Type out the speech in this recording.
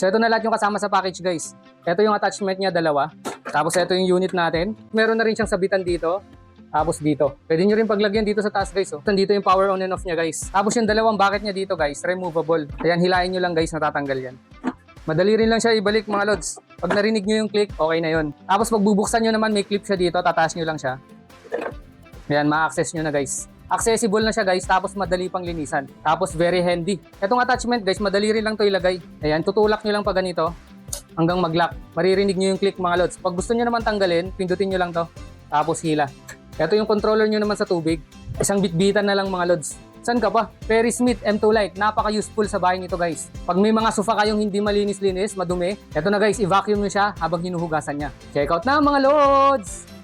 So ito na lahat yung kasama sa package guys. Ito yung attachment niya, dalawa. Tapos ito yung unit natin. Meron na rin siyang sabitan dito. Tapos dito. Pwede nyo rin paglagyan dito sa taas guys. Oh. Dito yung power on and off niya guys. Tapos yung dalawang bucket niya dito guys, removable. Ayan, hilain nyo lang guys, natatanggal yan. Madali rin lang siya ibalik mga lods. Pag narinig nyo yung click, okay na yun. Tapos pag bubuksan nyo naman, may clip siya dito, tataas nyo lang siya. Ayan, ma-access nyo na guys. Accessible na siya guys, tapos madali pang linisan. Tapos very handy. Itong attachment guys, madali rin lang to ilagay. Ayan, tutulak nyo lang pa ganito hanggang mag-lock. Maririnig nyo yung click mga lods. Pag gusto nyo naman tanggalin, pindutin nyo lang to. Tapos hila. Ito yung controller nyo naman sa tubig. Isang bitbitan na lang mga lods. San ka pa? Perry Smith M2 Lite. Napaka-useful sa bahay nito guys. Pag may mga sofa kayong hindi malinis-linis, madumi, ito na guys, i-vacuum nyo siya habang hinuhugasan niya. Check out na mga lods!